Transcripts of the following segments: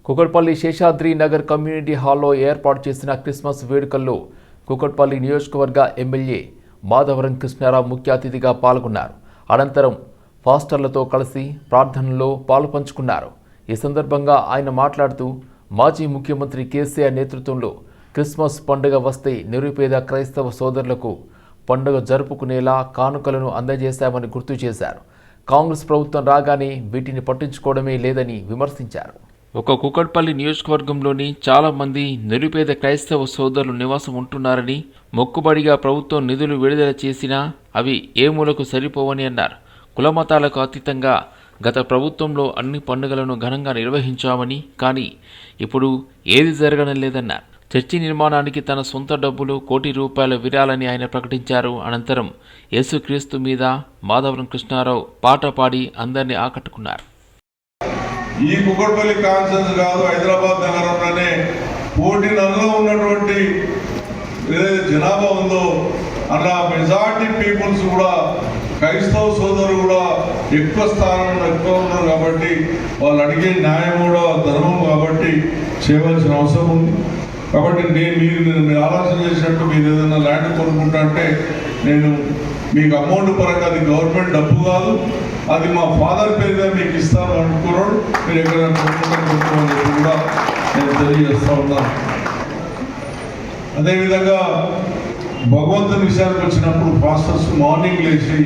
Kukatpally Seshadri Nagar community హాల్లో ఏర్పాటు చేసిన క్రిస్మస్ వేడుకల్లో కుకట్పల్లి నియోజకవర్గ ఎమ్మెల్యే మాధవరం కృష్ణారావు ముఖ్య అతిథిగా పాల్గొన్నారు. అనంతరం పాస్టర్లతో కలిసి ప్రార్థనలో పాలుపంచుకున్నారు. ఈ సందర్భంగా ఆయన మాట్లాడుతూ మాజీ ముఖ్యమంత్రి కేసీఆర్ నేతృత్వంలో క్రిస్మస్ పండుగ వస్తే నిరుపేద క్రైస్తవ సోదరులకు పండుగ జరుపుకునేలా కానుకలను అందజేశామని గుర్తు చేశారు. కాంగ్రెస్ ప్రభుత్వం రాగానే వీటిని పట్టించుకోవడమే లేదని విమర్శించారు. ఒక కుకట్పల్లి నియోజకవర్గంలోని చాలా మంది నిరుపేద క్రైస్తవ సోదరులు నివాసం ఉంటున్నారని, మొక్కుబడిగా ప్రభుత్వం నిధులు విడుదల చేసినా అవి ఏ మూలకు సరిపోవని అన్నారు. కులమతాలకు అతీతంగా గత ప్రభుత్వంలో అన్ని పండుగలను ఘనంగా నిర్వహించామని, కానీ ఇప్పుడు ఏది జరగడం లేదన్నారు. చర్చి నిర్మాణానికి తన సొంత డబ్బులు ₹1 కోటి విరాళని ఆయన ప్రకటించారు. అనంతరం యేసుక్రీస్తు మీద మాధవరం కృష్ణారావు పాట పాడి అందరినీ ఆకట్టుకున్నారు. ఈ కుకట్పల్లి కాన్సెన్స్ కాదు, హైదరాబాద్ నగరంలోనే కోటి నెలలో ఉన్నటువంటి ఏదైతే జనాభా ఉందో అలా మెజార్టీ పీపుల్స్ కూడా క్రైస్తవ సోదరులు కూడా ఎక్కువ స్థానంలో ఎక్కువ ఉన్నారు కాబట్టి వాళ్ళు అడిగే న్యాయం కూడా ధర్మం కాబట్టి చేయవలసిన అవసరం ఉంది. కాబట్టి మీరు ఆలోచన చేసినట్టు మీరు ఏదైనా ల్యాండ్ కొనుక్కుంటా అంటే నేను మీకు అమౌంట్ పరంగా అది గవర్నమెంట్ డబ్బు కాదు, అది మా ఫాదర్ పేరుగా మీకు ఇస్తాను అనుకున్నాడు. మీరు ఎక్కడైనా కొనుక్కోమని చెప్పి కూడా నేను తెలియజేస్తా ఉన్నాను. అదేవిధంగా భగవంతుని విషయానికి వచ్చినప్పుడు పాస్టర్స్ మార్నింగ్ లేచి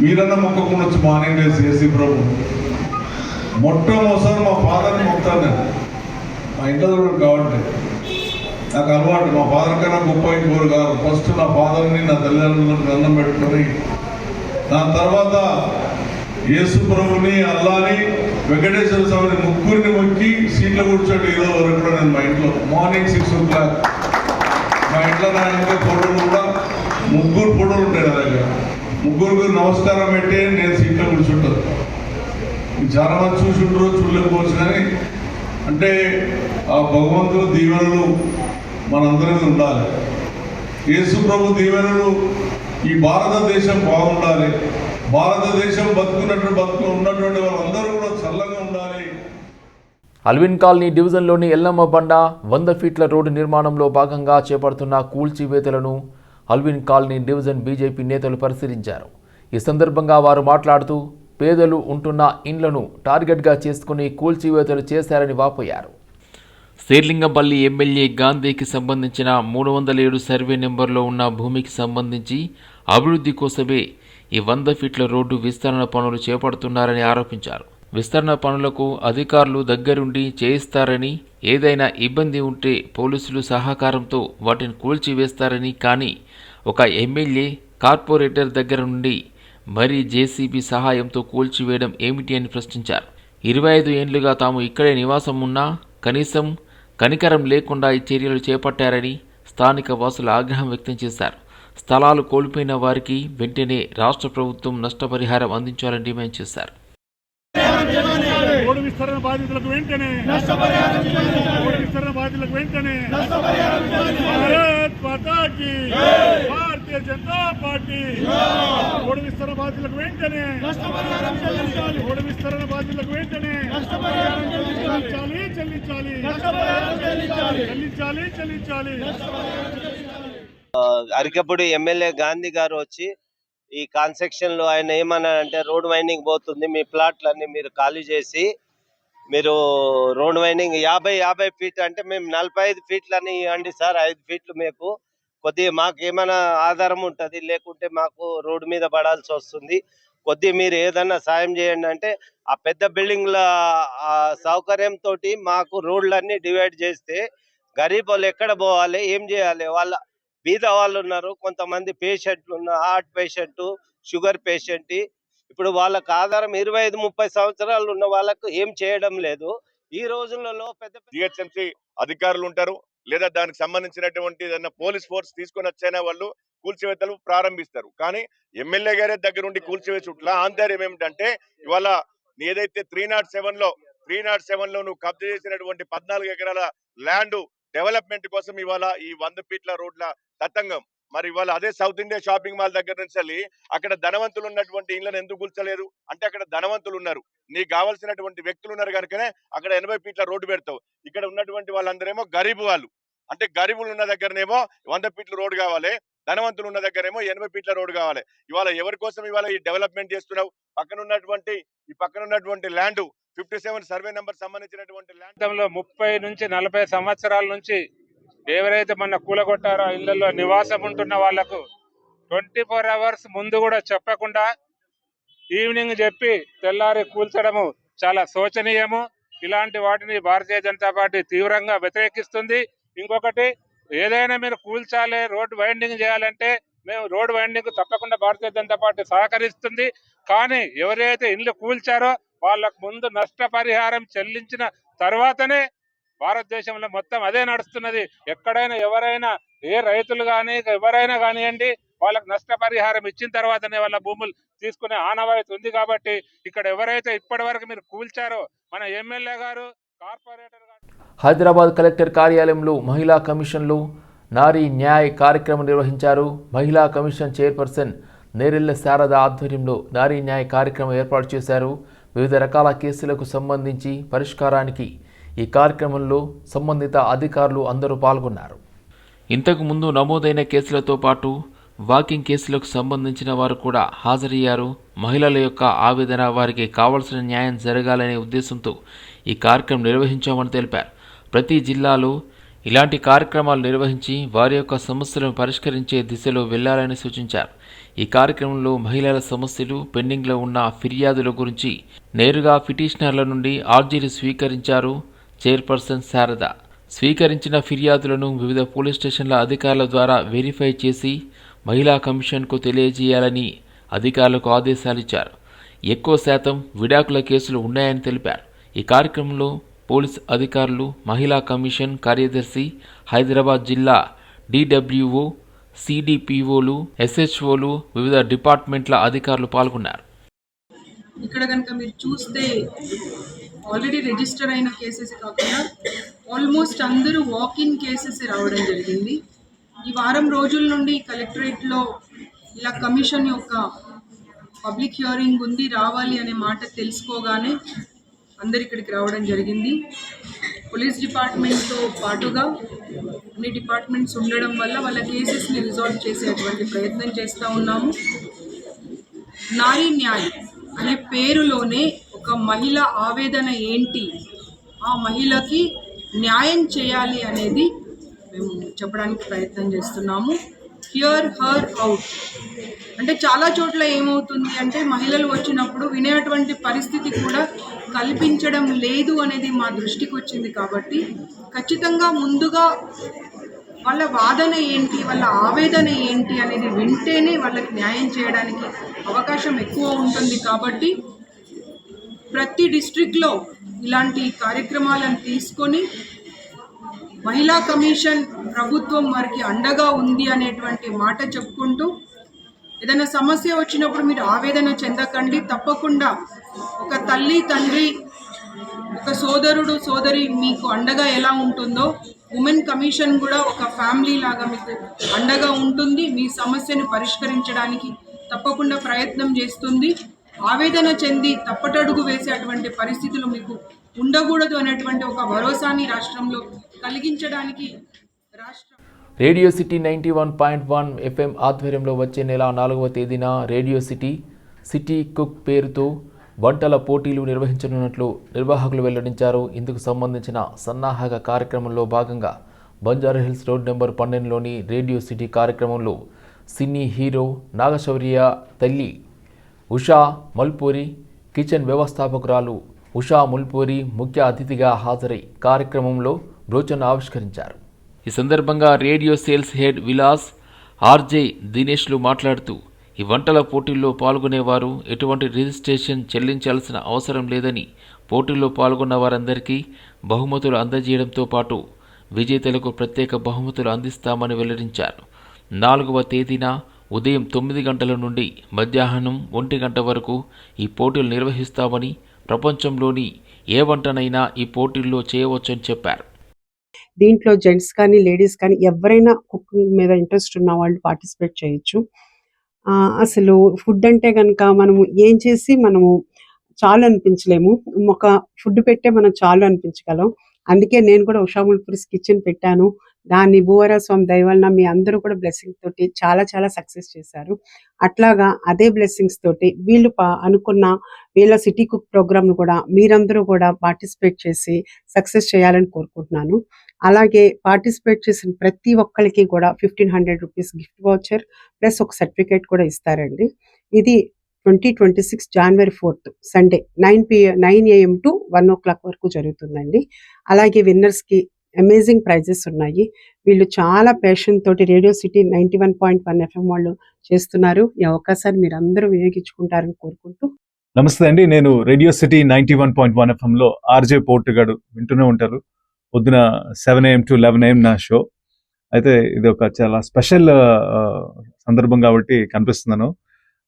మీరన్నా మొక్కకుండా వచ్చి మార్నింగ్ లేచి ఏసీ ప్రభు మొట్టమొదటిసారి మా ఫాదర్ని మొక్తాను నేను. మా ఇంట్లో కూడా కాబట్టి నాకు అలవాటు, మా ఫాదర్ కన్నా గొప్ప ఇంకోరు కాదు. ఫస్ట్ నా ఫాదర్ని నా తల్లిదండ్రులను దండం పెట్టుకొని దాని తర్వాత యేసు ప్రభుని, అల్లాని, వెంకటేశ్వర స్వామిని ముగ్గురిని మొక్కి సీట్లో కూర్చోండి. ఈరోజు వరకు కూడా నేను మా ఇంట్లో మార్నింగ్ 6 o'clock మా ఇంట్లో నా ఇంకా ఫోటోలు కూడా ముగ్గురు ఫోటోలు ఉంటాయి నా దగ్గర. ముగ్గురికి నమస్కారం పెట్టి నేను సీట్లో కూర్చుంటాను. చాలా మంది చూసి ఉంటారు, చూడలేకపోవచ్చు. కానీ అంటే ఆ భగవంతుడు దీవెనలు మనందరికీ ఉండాలి. యేసు ప్రభు దీవెనలు ఈ భారతదేశం బాగుండాలి. భారతదేశం ఉన్నటువంటి వాళ్ళందరూ కూడా చల్లగా ఉండాలి. అల్విన్ కాలనీ డివిజన్లోని ఎల్లమ్మ బండ 100 ఫీట్ల రోడ్డు నిర్మాణంలో భాగంగా చేపడుతున్న కూల్చివేతలను అల్విన్ కాలనీ డివిజన్ బీజేపీ నేతలు పరిశీలించారు. ఈ సందర్భంగా వారు మాట్లాడుతూ పేదలు ఉంటున్న ఇండ్లను టార్గెట్గా చేసుకుని కూల్చివేతలు చేశారని వాపోయారు. శేర్లింగంపల్లి ఎమ్మెల్యే గాంధీకి సంబంధించిన 307 సర్వే నెంబర్లో ఉన్న భూమికి సంబంధించి అభివృద్ధి కోసమే ఈ 100 ఫీట్ల రోడ్డు విస్తరణ పనులు చేపడుతున్నారని ఆరోపించారు. విస్తరణ పనులకు అధికారులు దగ్గరుండి చేయిస్తారని, ఏదైనా ఇబ్బంది ఉంటే పోలీసులు సహకారంతో వాటిని కూల్చివేస్తారని, కానీ ఒక ఎమ్మెల్యే కార్పొరేటర్ దగ్గర నుండి మరీ జేసీబీ సహాయంతో కూల్చివేయడం ఏమిటి అని ప్రశ్నించారు. 25 ఏళ్లుగా తాము ఇక్కడే నివాసం ఉన్నా కనీసం కనికరం లేకుండా ఈ చర్యలు చేపట్టారని స్థానిక వాసులు ఆగ్రహం వ్యక్తం చేశారు. స్థలాలు కోల్పోయిన వారికి వెంటనే రాష్ట్ర ప్రభుత్వం నష్టపరిహారం అందించాలని డిమాండ్ చేశారు. రోడ్డు విస్తరణ బాధితులకు వెంటనే భారత్ మాతా key Bharatiya Janata party road విస్తరణ బాధితులకు వెంటనే రోడ్డు విస్తరణ బాధితులకు వెంటనే చెల్లించాలి. అరికప్పుడు ఎమ్మెల్యే గాంధీ గారు వచ్చి ఈ కాన్స్ట్రక్షన్ లో ఆయన ఏమన్నారంటే రోడ్ వైండింగ్ పోతుంది, మీ ప్లాట్లన్నీ మీరు ఖాళీ చేసి మీరు రోడ్ వైండింగ్ 50 ఫీట్ అంటే మేము 45 ఫీట్లని ఇవ్వండి సార్, 5 ఫీట్లు మీకు కొద్దిగా మాకు ఏమైనా ఆధారం ఉంటుంది, లేకుంటే మాకు రోడ్డు మీద పడాల్సి వస్తుంది, కొద్దిగా మీరు ఏదన్నా సాయం చేయండి అంటే ఆ పెద్ద బిల్డింగ్ల సౌకర్యంతో మాకు రోడ్లన్నీ డివైడ్ చేస్తే గరీబ్ వాళ్ళు ఎక్కడ పోవాలి, ఏం చేయాలి? వాళ్ళ బీద వాళ్ళు ఉన్నారు, కొంతమంది పేషెంట్లు ఉన్నారు, హార్ట్ పేషెంట్, షుగర్ పేషెంట్. ఇప్పుడు వాళ్ళకు ఆధారం 25-30 సంవత్సరాలు ఉన్న వాళ్ళకు ఏం చేయడం లేదు. ఈ రోజులలో పెద్ద జిహెచ్ఎంసీ అధికారులు ఉంటారు, లేదా దానికి సంబంధించినటువంటి ఏదైనా పోలీస్ ఫోర్స్ తీసుకొని వచ్చైనా వాళ్ళు కూల్చివేతలు ప్రారంభిస్తారు. కానీ ఎమ్మెల్యే గారి దగ్గర నుండి కూల్చివేచుట్ల ఆంతర్యం ఏమిటంటే ఇవాళ ఏదైతే 307లో నువ్వు కబ్జా చేసినటువంటి 14 ఎకరాల ల్యాండ్ డెవలప్మెంట్ కోసం ఇవాళ ఈ 100 ఫీట్ల రోడ్ల తతంగం మరి ఇవాళ అదే సౌత్ ఇండియా షాపింగ్ మాల్ దగ్గర నుంచి వెళ్ళి అక్కడ ధనవంతులు ఉన్నటువంటి ఇళ్లను ఎందుకు కూల్చలేదు అంటే అక్కడ ధనవంతులు ఉన్నారు, నీకు కావాల్సినటువంటి వ్యక్తులు ఉన్నారు కనుకనే అక్కడ 80 ఫీట్ల రోడ్డు పెడతావు. ఇక్కడ ఉన్నటువంటి వాళ్ళందరేమో గరీబు వాళ్ళు, అంటే గరీబులు ఉన్న దగ్గరనేమో 100 ఫీట్ల రోడ్డు కావాలి, ధనవంతులు ఉన్న దగ్గరేమో 80 ఫీట్ల రోడ్డు కావాలి. ఇవాళ ఎవరి కోసం ఇవాళ ఈ డెవలప్మెంట్ చేస్తున్నావు? పక్కన ఉన్నటువంటి ల్యాండ్ 57 సర్వే నెంబర్ సంబంధించినటువంటి ల్యాండ్ 30 నుంచి 40 సంవత్సరాల నుంచి ఎవరైతే మన కూలగొట్టారో ఇళ్లలో నివాసం ఉంటున్న వాళ్లకు 24 అవర్స్ ముందు కూడా చెప్పకుండా ఈవినింగ్ చెప్పి తెల్లారి కూల్చడము చాలా శోచనీయము. ఇలాంటి వాటిని భారతీయ జనతా పార్టీ తీవ్రంగా వ్యతిరేకిస్తుంది. ఇంకొకటి, ఏదైనా మీరు కూల్చాలి, రోడ్ వైండింగ్ చేయాలంటే మేము రోడ్ వైండింగ్ తప్పకుండా భారతీయ జనతా పార్టీ సహకరిస్తుంది. కానీ ఎవరైతే ఇల్లు కూల్చారో వాళ్ళకు ముందు నష్టపరిహారం చెల్లించిన తర్వాతనే, భారతదేశంలో మొత్తం అదే నడుస్తున్నది. ఎక్కడైనా ఎవరైనా, ఏ రైతులు కానీ ఎవరైనా కానివ్వండి, వాళ్ళకు నష్టపరిహారం ఇచ్చిన తర్వాతనే వాళ్ళ భూములు తీసుకునే ఆనవాయితీ ఉంది. కాబట్టి ఇక్కడ ఎవరైతే ఇప్పటి వరకు మీరు కూల్చారో మన ఎమ్మెల్యే గారు, కార్పొరేటర్ గారు. హైదరాబాద్ కలెక్టర్ కార్యాలయంలో మహిళా కమిషన్లో నారీ న్యాయ్ కార్యక్రమం నిర్వహించారు. మహిళా కమిషన్ చైర్పర్సన్ నేరెళ్ల శారద ఆధ్వర్యంలో నారీ న్యాయ్ కార్యక్రమం ఏర్పాటు చేశారు. వివిధ రకాల కేసులకు సంబంధించి పరిష్కారానికి ఈ కార్యక్రమంలో సంబంధిత అధికారులు అందరూ పాల్గొన్నారు. ఇంతకు ముందు నమోదైన కేసులతో పాటు వాకింగ్ కేసులకు సంబంధించిన వారు కూడా హాజరయ్యారు. మహిళల యొక్క ఆవేదన, వారికి కావలసిన న్యాయం జరగాలనే ఉద్దేశంతో ఈ కార్యక్రమం నిర్వహించామని తెలిపారు. ప్రతి జిల్లాలో ఇలాంటి కార్యక్రమాలు నిర్వహించి వారి యొక్క సమస్యలను పరిష్కరించే దిశలో వెళ్లాలని సూచించారు. ఈ కార్యక్రమంలో మహిళల సమస్యలు, పెండింగ్లో ఉన్న ఫిర్యాదుల గురించి నేరుగా పిటిషనర్ల నుండి ఆర్జీలు స్వీకరించారు చైర్పర్సన్ శారద. స్వీకరించిన ఫిర్యాదులను వివిధ పోలీస్ స్టేషన్ల అధికారుల ద్వారా వెరిఫై చేసి మహిళా కమిషన్కు తెలియజేయాలని అధికారులకు ఆదేశాలిచ్చారు. ఎక్కువ శాతం విడాకుల కేసులు ఉన్నాయని తెలిపారు. ఈ కార్యక్రమంలో పోలీస్ అధికారులు, మహిళా కమిషన్ కార్యదర్శి, హైదరాబాద్ జిల్లా DWO, CDPOలు, SHOలు, వివిధ డిపార్ట్మెంట్ల అధికారులు పాల్గొన్నారు. ఇక్కడ కనుక మీరు చూస్తే ఆల్రెడీ రిజిస్టర్ అయిన కేసెస్ కాకుండా ఆల్మోస్ట్ అందరూ వాకిన్ కేసెస్ రావడం జరిగింది. ఈ వారం రోజుల నుండి కలెక్టరేట్లో ఇలా కమిషన్ యొక్క పబ్లిక్ హియరింగ్ ఉంది, రావాలి అనే మాట తెలుసుకోగానే అందరు ఇక్కడికి రావడం జరిగింది. పోలీస్ డిపార్ట్మెంట్తో పాటుగా అన్ని డిపార్ట్మెంట్స్ ఉండడం వల్ల వాళ్ళ కేసెస్ని రిజాల్వ్ చేసేటువంటి ప్రయత్నం చేస్తూ ఉన్నాము. నారీ న్యాయ్ అనే పేరులోనే ఒక మహిళ ఆవేదన ఏంటి, ఆ మహిళకి న్యాయం చేయాలి అనేది మేము చెప్పడానికి ప్రయత్నం చేస్తున్నాము. హియర్ హర్ అవుట్ అంటే చాలా చోట్ల ఏమవుతుంది అంటే మహిళలు వచ్చినప్పుడు వినేటువంటి పరిస్థితి కూడా కల్పించడం లేదు అనేది మా దృష్టికి వచ్చింది. కాబట్టి ఖచ్చితంగా ముందుగా వాళ్ళ వాదన ఏంటి, వాళ్ళ ఆవేదన ఏంటి అనేది వింటేనే వాళ్ళకి న్యాయం చేయడానికి అవకాశం ఎక్కువ ఉంటుంది. కాబట్టి ప్రతి డిస్ట్రిక్ట్లో ఇలాంటి కార్యక్రమాలను తీసుకొని మహిళా కమిషన్ ప్రభుత్వం వారికి అండగా ఉంది అనేటువంటి మాట చెప్పుకుంటూ, ఏదైనా సమస్య వచ్చినప్పుడు మీరు ఆవేదన చెందకండి, తప్పకుండా ఒక తల్లి, తండ్రి, ఒక సోదరుడు, సోదరి మీకు అండగా ఎలా ఉంటుందో ఉమెన్ కమిషన్ కూడా ఒక ఫ్యామిలీ లాగా మీకు అండగా ఉంటుంది. మీ సమస్యను పరిష్కరించడానికి తప్పకుండా ప్రయత్నం చేస్తుంది. ఆవేదన చెంది తప్పటడుగు వేసేటువంటి పరిస్థితులు మీకు ఉండకూడదు అనేటువంటి ఒక భరోసాని రాష్ట్రంలో కలిగించడానికి రేడియో సిటీ 91.1 FM ఆధ్వర్యంలో వచ్చే నెల 4వ తేదీన రేడియో సిటీ కుక్ పేరుతో వంటల పోటీలు నిర్వహించనున్నట్లు నిర్వాహకులు వెల్లడించారు. ఇందుకు సంబంధించిన సన్నాహక కార్యక్రమంలో భాగంగా బంజారాహిల్స్ రోడ్ నెంబర్ 12లోని రేడియో సిటీ కార్యక్రమంలో సినీ హీరో నాగశౌర్య తల్లి ఉషా మల్పూరి, కిచెన్ వ్యవస్థాపకురాలు ఉషా ముల్పూరి ముఖ్య అతిథిగా హాజరై కార్యక్రమంలో బ్రోచర్ను ఆవిష్కరించారు. ఈ సందర్భంగా radio sales head Vilas, RJ దినేష్లు మాట్లాడుతూ ఈ వంటల పోటీల్లో పాల్గొనేవారు ఎటువంటి రిజిస్ట్రేషన్ చెల్లించాల్సిన అవసరం లేదని, పోటీల్లో పాల్గొన్న వారందరికీ బహుమతులు అందజేయడంతో పాటు విజేతలకు ప్రత్యేక బహుమతులు అందిస్తామని వెల్లడించారు. 4వ తేదీన ఉదయం 9 గంటల నుండి మధ్యాహ్నం 1 గంట వరకు ఈ పోటీలు నిర్వహిస్తామని, ప్రపంచంలోని ఏ వంటనైనా ఈ పోటీల్లో చేయవచ్చని చెప్పారు. దీంట్లో జెంట్స్ కానీ లేడీస్ కానీ ఎవరైనా కుకింగ్ మీద ఇంట్రెస్ట్ ఉన్న వాళ్ళు పార్టిసిపేట్ చేయొచ్చు. అసలు ఫుడ్ అంటే కనుక మనము ఏం చేసి మనము చాలు అనిపించలేము. ఒక ఫుడ్ పెట్టే మనం చాలు అనిపించగలం. అందుకే నేను కూడా ఉషా ముల్పురిస్ కిచెన్ పెట్టాను. దాన్ని భూవరాజ స్వామి దయ వలన మీ అందరూ కూడా బ్లెస్సింగ్స్ తోటి చాలా చాలా సక్సెస్ చేశారు. అట్లాగా అదే బ్లెస్సింగ్స్ తోటి వీళ్ళు అనుకున్న వీళ్ళ సిటీ కుక్ ప్రోగ్రామ్ను కూడా మీరందరూ కూడా పార్టిసిపేట్ చేసి సక్సెస్ చేయాలని కోరుకుంటున్నాను. అలాగే పార్టిసిపేట్ చేసిన ప్రతి ఒక్కరికి కూడా 1500 రూపీస్ గిఫ్ట్ వౌచర్ ప్లస్ ఒక సర్టిఫికేట్ కూడా ఇస్తారండి. ఇది 2026 జనవరి 4th Sunday 9 AM to 1 o'clock వరకు జరుగుతుందండి. అలాగే విన్నర్స్కి అమేజింగ్ ప్రైజెస్ ఉన్నాయి. వీళ్ళు చాలా ప్యాషన్ తోటి రేడియో సిటీ 91.1 FM వాళ్ళు చేస్తున్నారు. ఈ అవకాశాన్ని మీరు అందరూ వినియోగించుకుంటారని కోరుకుంటూ నమస్తే అండి. నేను రేడియో సిటీ 91.1 FMలో ఆర్జే పోర్టుగాడు వింటూనే ఉంటారు. పొద్దున 7 AM to 11 AM నా షో. అయితే ఇది ఒక చాలా స్పెషల్ సందర్భం కాబట్టి కనిపిస్తున్నాను.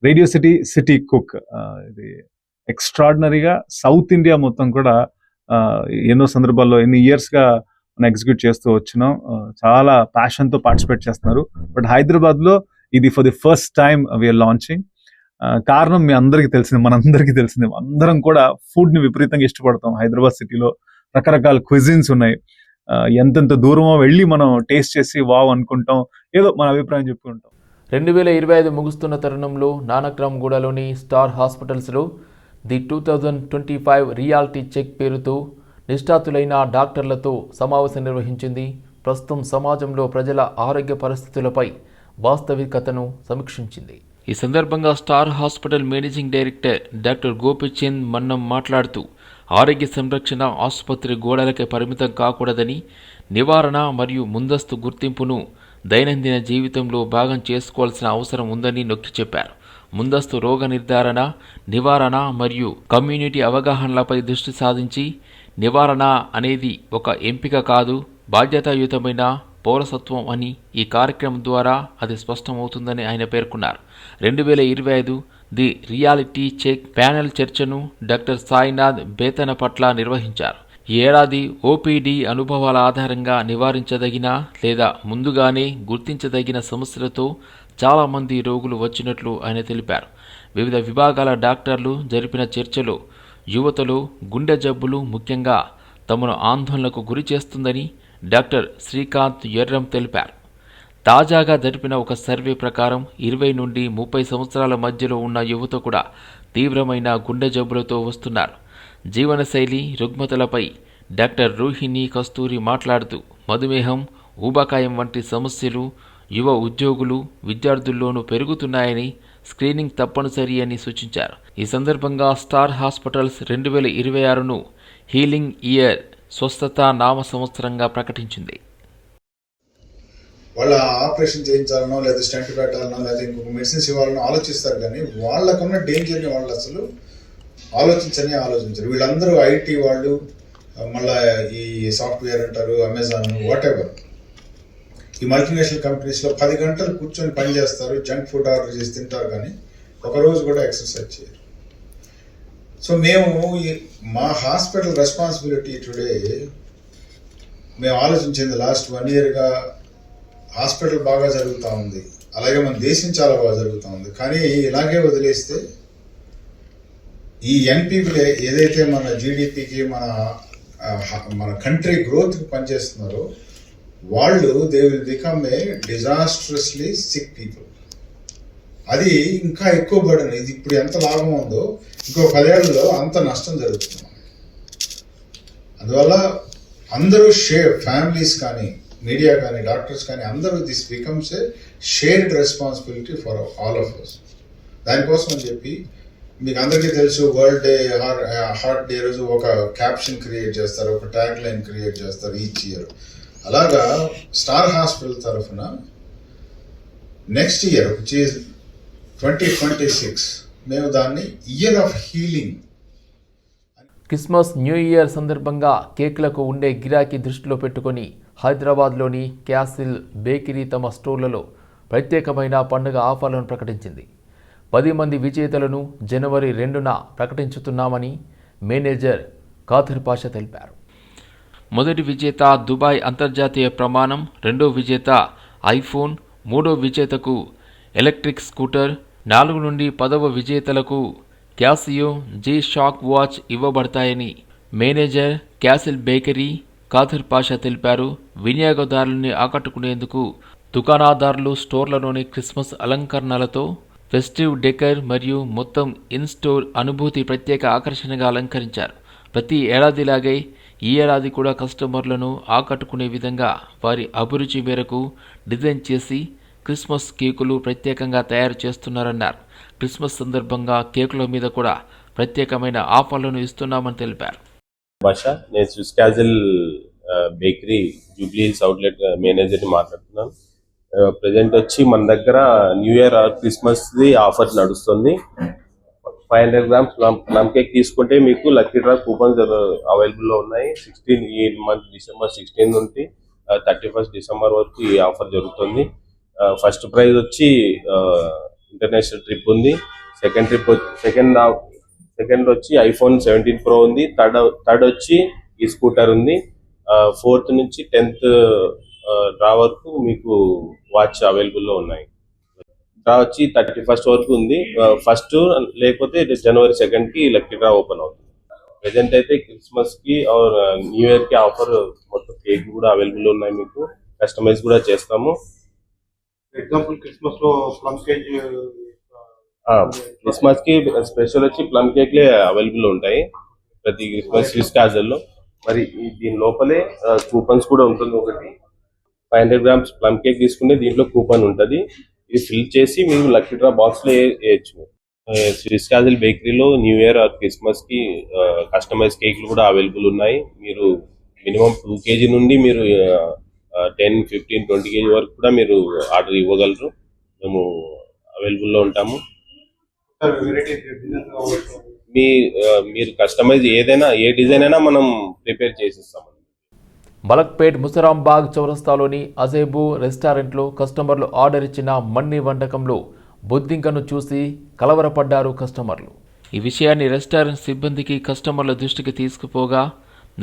రేడియో సిటీ కుక్ ఇది ఎక్స్ట్రాడినరీగా సౌత్ ఇండియా మొత్తం కూడా ఎన్నో సందర్భాల్లో ఎన్ని ఇయర్స్గా మనం ఎగ్జిక్యూట్ చేస్తూ వచ్చినాం. చాలా ప్యాషన్తో పార్టిసిపేట్ చేస్తున్నారు. బట్ హైదరాబాద్లో ఇది for the first time we're launching. కారణం మీ అందరికీ తెలిసింది, మనందరికీ తెలిసింది. అందరం కూడా ఫుడ్ని విపరీతంగా ఇష్టపడతాం. హైదరాబాద్ సిటీలో రకరకాల క్విజిన్స్ ఉన్నాయి. ఎంతెంత దూరమో వెళ్ళి మనం టేస్ట్ చేసి వావ్ అనుకుంటాం, ఏదో మన అభిప్రాయం చెప్పుకుంటాం. 2025 ముగుస్తున్న తరుణంలో నానక్రామ్గూడలోని స్టార్ హాస్పిటల్స్లో ది 2025 రియాలిటీ చెక్ పేరుతో నిష్ఠాతులైన డాక్టర్లతో సమావేశం నిర్వహించింది. ప్రస్తుతం సమాజంలో ప్రజల ఆరోగ్య పరిస్థితులపై వాస్తవికతను సమీక్షించింది. ఈ సందర్భంగా star hospital managing director doctor Gopichand Mannam మాట్లాడుతూ ఆరోగ్య సంరక్షణ ఆసుపత్రి గోడలకే పరిమితం కాకూడదని, నివారణ మరియు ముందస్తు గుర్తింపును దైనందిన జీవితంలో భాగం చేసుకోవాల్సిన అవసరం ఉందని నొక్కి చెప్పారు. ముందస్తు రోగ నిర్ధారణ, నివారణ మరియు కమ్యూనిటీ అవగాహనలపై దృష్టి సాధించి, నివారణ అనేది ఒక ఎంపిక కాదు, బాధ్యతాయుతమైన పౌరసత్వం అని ఈ కార్యక్రమం ద్వారా అది స్పష్టమవుతుందని ఆయన పేర్కొన్నారు. 2025 ది రియాలిటీ చెక్ ప్యానెల్ చర్చను డాక్టర్ సాయినాథ్ బేతనపట్ల నిర్వహించారు. ఈ ఏడాది ఓపీడీ అనుభవాల ఆధారంగా నివారించదగిన లేదా ముందుగానే గుర్తించదగిన సమస్యలతో చాలామంది రోగులు వచ్చినట్లు ఆయన తెలిపారు. వివిధ విభాగాల డాక్టర్లు జరిపిన చర్చలో యువతలో గుండె జబ్బులు ముఖ్యంగా తమను ఆందోళనకు గురి చేస్తుందని డాక్టర్ శ్రీకాంత్ ఎర్రం తెలిపారు. తాజాగా జరిపిన ఒక సర్వే ప్రకారం 20 నుండి 30 సంవత్సరాల మధ్యలో ఉన్న యువత కూడా తీవ్రమైన గుండె జబ్బులతో వస్తున్నారు. జీవనశైలి రుగ్మతలపై డాక్టర్ రోహిణి కస్తూరి మాట్లాడుతూ మధుమేహం, ఊబకాయం వంటి సమస్యలు యువ ఉద్యోగులు, విద్యార్థుల్లోనూ పెరుగుతున్నాయని, స్క్రీనింగ్ తప్పనిసరి అని సూచించారు. ఈ సందర్భంగా స్టార్ హాస్పిటల్స్ 2026ను హీలింగ్ ఇయర్ స్వస్థత నామ సంవత్సరంగా ప్రకటించింది. వాళ్ళ ఆపరేషన్ చేయించాలనో లేదా స్టెంట్ పెట్టాలనో లేదా ఇంకొక మెడిసిన్స్ ఇవ్వాలనో ఆలోచిస్తారు, కానీ వాళ్ళకున్న డేంజర్ని వాళ్ళు అసలు ఆలోచించరు. వీళ్ళందరూ ఐటీ వాళ్ళు, మళ్ళీ ఈ సాఫ్ట్వేర్ అంటారు, అమెజాన్, వాట్ ఎవర్, ఈ మల్టీనేషనల్ కంపెనీస్లో 10 గంటలు కూర్చొని పని చేస్తారు, జంక్ ఫుడ్ ఆర్డర్ చేసి తింటారు, కానీ ఒకరోజు కూడా ఎక్సర్సైజ్ చేయరు. సో మేము మా హాస్పిటల్ రెస్పాన్సిబిలిటీ టుడే మేము ఆలోచించింది లాస్ట్ 1 yearగా హాస్పిటల్ బాగా జరుగుతూ ఉంది, అలాగే మన దేశం చాలా బాగా జరుగుతూ ఉంది. కానీ ఇలాగే వదిలేస్తే ఈ యంగ్ పీపుల్ ఏదైతే మన జీడిపికి మన కంట్రీ గ్రోత్కి పనిచేస్తున్నారో వాళ్ళు they will become a disastrously sick people. అది ఇంకా ఎక్కువ బర్డెన్. ఇది ఇప్పుడు ఎంత లాభం ఉందో ఇంకో 10 ఏళ్లలో అంత నష్టం జరుగుతుంది. అందువల్ల అందరూ ఫ్యామిలీస్ కానీ, మీడియా కానీ, డాక్టర్స్ కానీ అందరూ this becomes a shared responsibility for all of us. దానికోసం అని చెప్పి మీకు అందరికీ తెలుసు, వరల్డ్ డే హార్ట్ డే రోజు ఒక క్యాప్షన్ క్రియేట్ చేస్తారు, ఒక ట్యాగ్ లైన్ క్రియేట్ చేస్తారు ఈచ్ ఇయర్. అలాగా స్టార్ హాస్పిటల్ తరఫున నెక్స్ట్ ఇయర్ విచ్ ఈజ్ 2026 మేము దాన్ని year of healing. Christmas, new year సందర్భంగా కేకులకు ఉండే గిరాకీ దృష్టిలో పెట్టుకొని హైదరాబాద్లోని క్యాసిల్ బేకరీ తమ స్టోర్లలో ప్రత్యేకమైన పండుగ ఆఫర్లను ప్రకటించింది. 10 మంది విజేతలను జనవరి 2న ప్రకటించుతున్నామని మేనేజర్ ఖాదర్ పాషా తెలిపారు. మొదటి విజేత దుబాయ్ అంతర్జాతీయ ప్రమాణం, రెండో విజేత ఐఫోన్, మూడో విజేతకు ఎలక్ట్రిక్ స్కూటర్, 4 నుండి 10వ విజేతలకు క్యాసియో జీ షాక్ వాచ్ ఇవ్వబడతాయని manager castle bakery Khadar Pasha తెలిపారు. వినియోగదారులని ఆకట్టుకునేందుకు దుకాణదారులు స్టోర్లలోని క్రిస్మస్ అలంకరణలతో ఫెస్టివ్ డెకర్ మరియు మొత్తం ఇన్ స్టోర్ అనుభూతి ప్రత్యేక ఆకర్షణగా అలంకరించారు. ప్రతి ఏడాదిలాగే ఈ ఏడాది కూడా కస్టమర్లను ఆకట్టుకునే విధంగా వారి అభిరుచి మేరకు డిజైన్ చేసి క్రిస్మస్ కేకులు ప్రత్యేకంగా తయారు చేస్తున్నారన్నారు. క్రిస్మస్ సందర్భంగా కేకుల మీద కూడా ప్రత్యేకమైన ఆఫర్లను ఇస్తున్నామని తెలిపారు. భాష, నేను Swiss castle bakery Jubilee hills outlet మేనేజర్ని మాట్లాడుతున్నాను. ప్రజెంట్ వచ్చి మన దగ్గర new year or Christmas the offer నడుస్తుంది. 500 grams ప్లమ్ కేక్ తీసుకుంటే మీకు లక్కీ డ్రా కూపన్స్ అవైలబుల్లో ఉన్నాయి. 16 ఈ మంత్ డిసెంబర్ 16 నుండి 31 డిసెంబర్ వరకు ఈ ఆఫర్ జరుగుతుంది. ఫస్ట్ ప్రైజ్ వచ్చి ఇంటర్నేషనల్ ట్రిప్ ఉంది. సెకండ్ వచ్చి ఐఫోన్ 17 Pro ఉంది. థర్డ్ వచ్చి ఈ స్కూటర్ ఉంది. 4th నుంచి 10th డ్రా వరకు మీకు వాచ్ అవైలబుల్లో ఉన్నాయి. డ్రా వచ్చి 31st వరకు ఉంది. ఫస్ట్ లేకపోతే జనవరి 2nd లక్కీ డ్రా ఓపెన్ అవుతుంది. ప్రెజెంట్ అయితే క్రిస్మస్ కి ఆర్ న్యూ ఇయర్ కి ఆఫర్ మొత్తం కేక్ కూడా అవైలబుల్ ఉన్నాయి. మీకు కస్టమైజ్ కూడా చేస్తాము. ఎగ్జాంపుల్ క్రిస్మస్ లో ప్లమ్ కేక్, క్రిస్మస్ కి స్పెషల్ వచ్చి ప్లమ్ కేక్లే అవైలబుల్ ఉంటాయి ప్రతి క్రిస్మస్ స్విస్ క్యాజిల్లో. మరి దీని లోపలే కూపన్స్ కూడా ఉంటుంది. ఒకటి 500 grams ప్లమ్ కేక్ తీసుకుంటే దీంట్లో కూపన్ ఉంటుంది. ఇది ఫిల్ చేసి మీరు లక్కీ డ్రా బాక్స్ లో వేయచ్చు. స్విస్ క్యాజిల్ బేకరీలో న్యూ ఇయర్ ఆర్ క్రిస్మస్ కి కస్టమైజ్ కేక్లు కూడా అవైలబుల్ ఉన్నాయి. మీరు మినిమం 2 kg నుండి మీరు 10, 15, 20 kg వరకు కూడా మీరు ఆర్డర్ ఇవ్వగలరు. మేము అవైలబుల్లో ఉంటాము. మీరు కస్టమైజ్ ఏదైనా ఏ డిజైన్ అయినా మనం ప్రిపేర్ చేసిస్తాము. మలక్పేట్ ముసరాంబాగ్ చౌరస్తాలోని అజేబు రెస్టారెంట్లో కస్టమర్లు ఆర్డర్ ఇచ్చిన మన్ని వంటకంలో బొద్దింకను చూసి కలవరపడ్డారు కస్టమర్లు. ఈ విషయాన్ని రెస్టారెంట్ సిబ్బందికి కస్టమర్ల దృష్టికి తీసుకుపోగా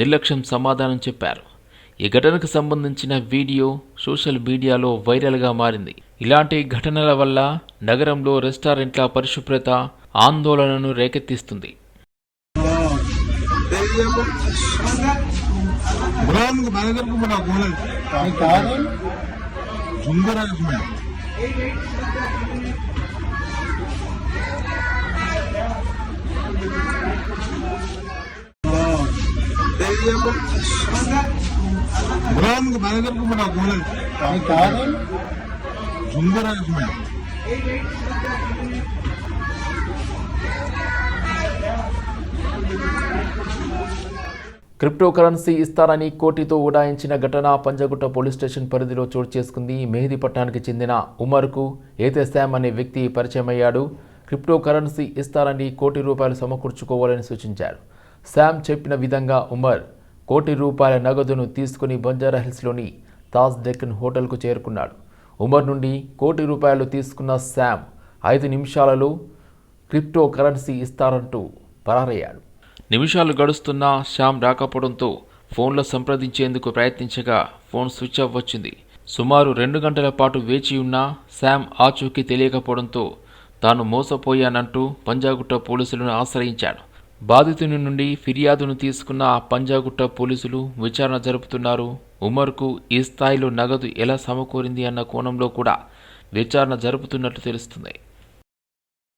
నిర్లక్ష్యం సమాధానం చెప్పారు. ఈ ఘటనకు సంబంధించిన వీడియో సోషల్ మీడియాలో వైరల్గా మారింది. ఇలాంటి ఘటనల వల్ల నగరంలో రెస్టారెంట్ల పరిశుభ్రత ఆందోళనను రేకెత్తిస్తుంది. క్రిప్టో కరెన్సీ ఇస్తారని కోటితో ఉడాయించిన ఘటన పంజగుట్ట పోలీస్ స్టేషన్ పరిధిలో చోటు చేసుకుంది. మెహదీపట్నానికి చెందిన ఉమర్కు ఏతే శామ్ అనే వ్యక్తి పరిచయమయ్యాడు. క్రిప్టో కరెన్సీ ఇస్తారని ₹1 కోటి సమకూర్చుకోవాలని సూచించారు. శామ్ చెప్పిన విధంగా ఉమర్ ₹1 కోటి నగదును తీసుకుని బంజారాహిల్స్లోని తాజ్ డెక్కన్ హోటల్కు చేరుకున్నాడు. ఉమర్ నుండి ₹1 కోటి తీసుకున్న శామ్ 5 నిమిషాలలో క్రిప్టో కరెన్సీ ఇస్తారంటూ పరారయ్యాడు. నిమిషాలు గడుస్తున్నా శ్యామ్ రాకపోవడంతో ఫోన్లో సంప్రదించేందుకు ప్రయత్నించగా ఫోన్ స్విచ్ ఆఫ్ వచ్చింది. సుమారు 2 గంటల పాటు వేచి ఉన్న శ్యామ్ ఆచూకీ తెలియకపోవడంతో తాను మోసపోయానంటూ పంజాగుట్ట పోలీసులను ఆశ్రయించాడు. బాధితుని నుండి ఫిర్యాదును తీసుకున్న పంజాగుట్ట పోలీసులు విచారణ జరుపుతున్నారు. ఉమర్కు ఈ స్థాయిలో నగదు ఎలా సమకూరింది అన్న కోణంలో కూడా విచారణ జరుపుతున్నట్లు తెలుస్తుంది.